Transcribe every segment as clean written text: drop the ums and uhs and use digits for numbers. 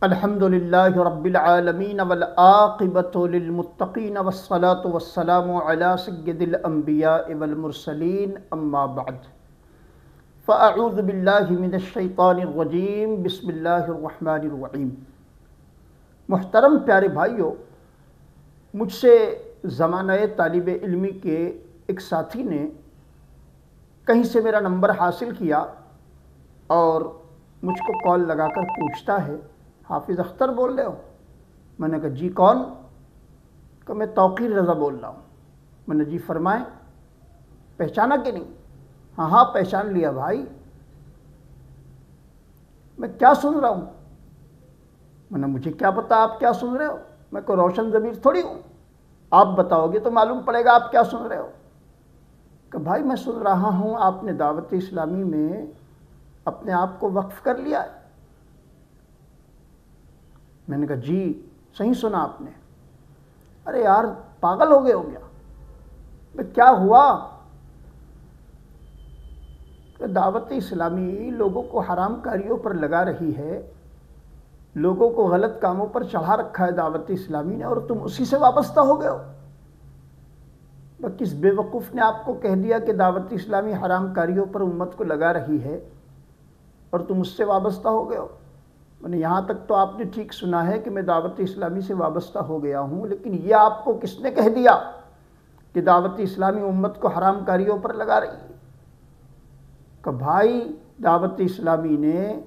الحمدللہ رب العالمین والعاقبۃ للمتقین والصلاة والسلام علی سید الانبیاء والمرسلین اما بعد فاعوذ باللہ من الشیطان الرجیم بسم اللہ الرحمن الرحیم۔ محترم پیارے بھائیو، مجھ سے زمانہ طالب علمی کے ایک ساتھی نے کہیں سے میرا نمبر حاصل کیا اور مجھ کو کال لگا کر پوچھتا ہے، حافظ اختر بول رہے ہو؟ میں نے کہا جی کون؟ کہ میں توقیر رضا بول رہا ہوں۔ میں نے جی فرمائیں، پہچانا کہ نہیں؟ ہاں پہچان لیا بھائی۔ میں کیا سن رہا ہوں؟ میں نے مجھے کیا پتا آپ کیا سن رہے ہو، میں کوئی روشن ضمیر تھوڑی ہوں، آپ بتاؤ گے تو معلوم پڑے گا آپ کیا سن رہے ہو۔ کہ بھائی میں سن رہا ہوں آپ نے دعوت اسلامی میں اپنے آپ کو وقف کر لیا ہے۔ میں نے کہا جی صحیح سنا آپ نے۔ ارے یار پاگل ہو گئے ہو گیا؟ میں کیا ہوا؟ کہ دعوت اسلامی لوگوں کو حرام کاریوں پر لگا رہی ہے، لوگوں کو غلط کاموں پر چڑھا رکھا ہے دعوت اسلامی نے، اور تم اسی سے وابستہ ہو گئے ہو۔ کس بے وقوف نے آپ کو کہہ دیا کہ دعوت اسلامی حرام کاریوں پر امت کو لگا رہی ہے اور تم اس سے وابستہ ہو گئے ہو؟ میں نے یہاں تک تو آپ نے ٹھیک سنا ہے کہ میں دعوت اسلامی سے وابستہ ہو گیا ہوں، لیکن یہ آپ کو کس نے کہہ دیا کہ دعوت اسلامی امت کو حرام کاریوں پر لگا رہی ہے؟ کہ بھائی دعوت اسلامی نے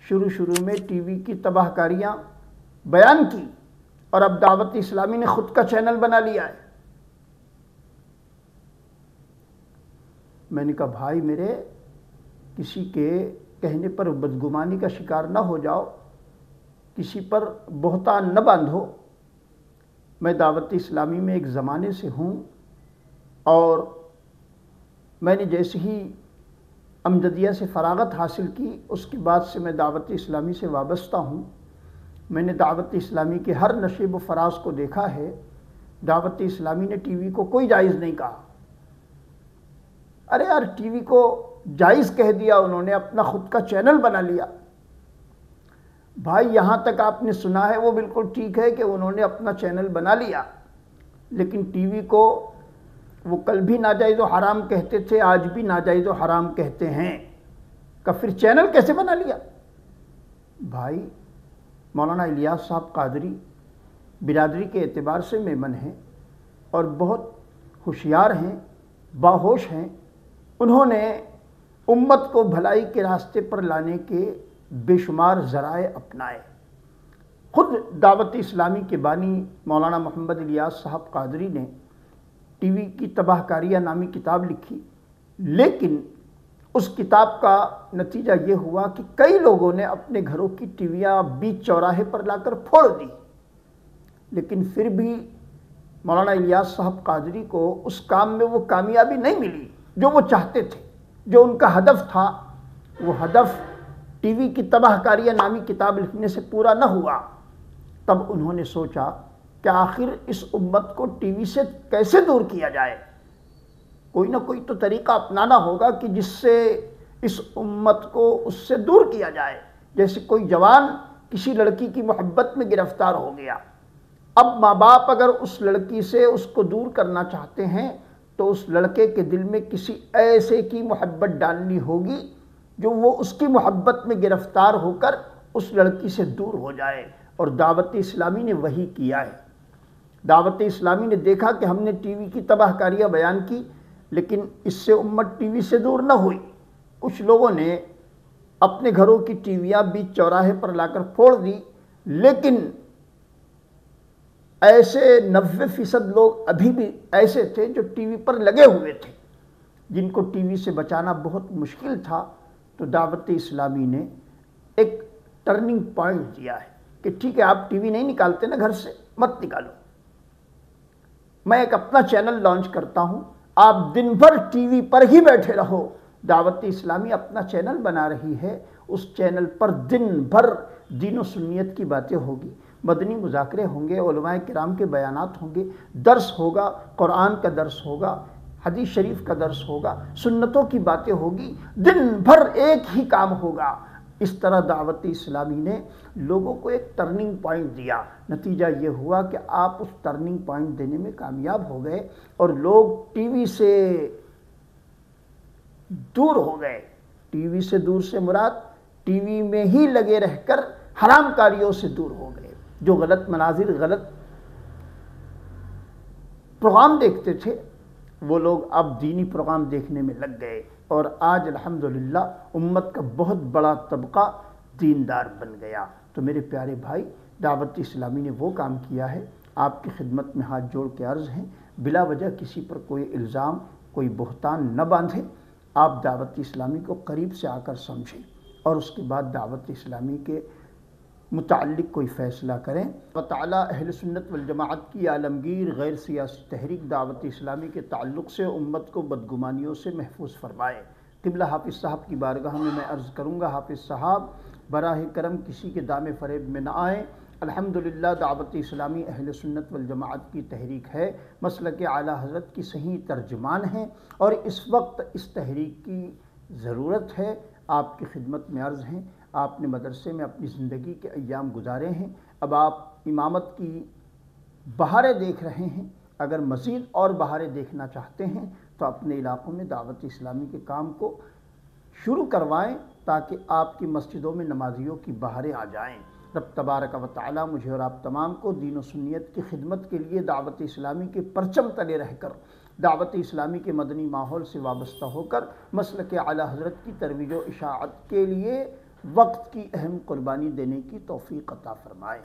شروع میں ٹی وی کی تباہ کاریاں بیان کی، اور اب دعوت اسلامی نے خود کا چینل بنا لیا ہے۔ میں نے کہا بھائی میرے، کسی کے کہنے پر بدگمانی کا شکار نہ ہو جاؤ، کسی پر بہتان نہ باندھو۔ میں دعوت اسلامی میں ایک زمانے سے ہوں، اور میں نے جیسے ہی امجدیہ سے فراغت حاصل کی اس کے بعد سے میں دعوت اسلامی سے وابستہ ہوں۔ میں نے دعوت اسلامی کے ہر نشیب و فراز کو دیکھا ہے۔ دعوت اسلامی نے ٹی وی کو کوئی جائز نہیں کہا۔ ارے یار ٹی وی کو جائز کہہ دیا انہوں نے، اپنا خود کا چینل بنا لیا۔ بھائی یہاں تک آپ نے سنا ہے وہ بالکل ٹھیک ہے کہ انہوں نے اپنا چینل بنا لیا، لیکن ٹی وی کو وہ کل بھی ناجائز و حرام کہتے تھے، آج بھی ناجائز و حرام کہتے ہیں، کہ پھر چینل کیسے بنا لیا؟ بھائی مولانا الیاس صاحب قادری برادری کے اعتبار سے میمن ہیں اور بہت ہوشیار ہیں، باہوش ہیں۔ انہوں نے امت کو بھلائی کے راستے پر لانے کے بے شمار ذرائع اپنائے۔ خود دعوت اسلامی کے بانی مولانا محمد الیاس صاحب قادری نے ٹی وی کی تباہ کاریاں نامی کتاب لکھی، لیکن اس کتاب کا نتیجہ یہ ہوا کہ کئی لوگوں نے اپنے گھروں کی ٹی ویاں بیچ چوراہے پر لا کر پھوڑ دی، لیکن پھر بھی مولانا الیاس صاحب قادری کو اس کام میں وہ کامیابی نہیں ملی جو وہ چاہتے تھے۔ جو ان کا ہدف تھا، وہ ہدف ٹی وی کی تباہ کاریاں نامی کتاب لکھنے سے پورا نہ ہوا۔ تب انہوں نے سوچا کہ آخر اس امت کو ٹی وی سے کیسے دور کیا جائے؟ کوئی نہ کوئی تو طریقہ اپنانا ہوگا کہ جس سے اس امت کو اس سے دور کیا جائے۔ جیسے کوئی جوان کسی لڑکی کی محبت میں گرفتار ہو گیا، اب ماں باپ اگر اس لڑکی سے اس کو دور کرنا چاہتے ہیں تو اس لڑکے کے دل میں کسی ایسے کی محبت ڈالنی ہوگی جو وہ اس کی محبت میں گرفتار ہو کر اس لڑکی سے دور ہو جائے، اور دعوت اسلامی نے وہی کیا ہے۔ دعوت اسلامی نے دیکھا کہ ہم نے ٹی وی کی تباہ کاریاں بیان کی، لیکن اس سے امت ٹی وی سے دور نہ ہوئی۔ کچھ لوگوں نے اپنے گھروں کی ٹی ویاں بیچ چوراہے پر لا کر پھوڑ دی، لیکن ایسے 90% لوگ ابھی بھی ایسے تھے جو ٹی وی پر لگے ہوئے تھے، جن کو ٹی وی سے بچانا بہت مشکل تھا۔ تو دعوت اسلامی نے ایک ٹرننگ پوائنٹ دیا ہے کہ ٹھیک ہے آپ ٹی وی نہیں نکالتے نا گھر سے، مت نکالو، میں ایک اپنا چینل لانچ کرتا ہوں، آپ دن بھر ٹی وی پر ہی بیٹھے رہو۔ دعوت اسلامی اپنا چینل بنا رہی ہے، اس چینل پر دن بھر دین و سنیت کی باتیں ہوگی، مدنی مذاکرے ہوں گے، علماء کرام کے بیانات ہوں گے، درس ہوگا، قرآن کا درس ہوگا، حدیث شریف کا درس ہوگا، سنتوں کی باتیں ہوگی، دن بھر ایک ہی کام ہوگا۔ اس طرح دعوت اسلامی نے لوگوں کو ایک ٹرننگ پوائنٹ دیا، نتیجہ یہ ہوا کہ آپ اس ٹرننگ پوائنٹ دینے میں کامیاب ہو گئے اور لوگ ٹی وی سے دور ہو گئے۔ ٹی وی سے دور سے مراد ٹی وی میں ہی لگے رہ کر حرام کاریوں سے دور ہو گئے، جو غلط مناظر، غلط پروگرام دیکھتے تھے وہ لوگ اب دینی پروگرام دیکھنے میں لگ گئے، اور آج الحمدللہ امت کا بہت بڑا طبقہ دیندار بن گیا۔ تو میرے پیارے بھائی، دعوت اسلامی نے وہ کام کیا ہے، آپ کی خدمت میں ہاتھ جوڑ کے عرض ہیں، بلا وجہ کسی پر کوئی الزام، کوئی بہتان نہ باندھیں۔ آپ دعوت اسلامی کو قریب سے آ کر سمجھیں اور اس کے بعد دعوت اسلامی کے متعلق کوئی فیصلہ کریں۔ اللہ تعالیٰ اہل سنت والجماعت کی عالمگیر غیر سیاسی تحریک دعوت اسلامی کے تعلق سے امت کو بدگمانیوں سے محفوظ فرمائے۔ قبلہ حافظ صاحب کی بارگاہ میں عرض کروں گا، حافظ صاحب براہ کرم کسی کے دام فریب میں نہ آئیں۔ الحمدللہ دعوت اسلامی اہل سنت والجماعت کی تحریک ہے، مسلک اعلیٰ حضرت کی صحیح ترجمان ہیں، اور اس وقت اس تحریک کی ضرورت ہے۔ آپ کی خدمت میں عرض ہیں، آپ نے مدرسے میں اپنی زندگی کے ایام گزارے ہیں، اب آپ امامت کی بہاریں دیکھ رہے ہیں، اگر مزید اور بہاریں دیکھنا چاہتے ہیں تو اپنے علاقوں میں دعوت اسلامی کے کام کو شروع کروائیں تاکہ آپ کی مسجدوں میں نمازیوں کی بہاریں آ جائیں۔ رب تبارک و تعالی مجھے اور آپ تمام کو دین و سنیت کی خدمت کے لیے دعوت اسلامی کے پرچم تلے رہ کر، دعوت اسلامی کے مدنی ماحول سے وابستہ ہو کر مسلک اعلیٰ حضرت کی ترویج و اشاعت کے لیے وقت کی اہم قربانی دینے کی توفیق عطا فرمائے۔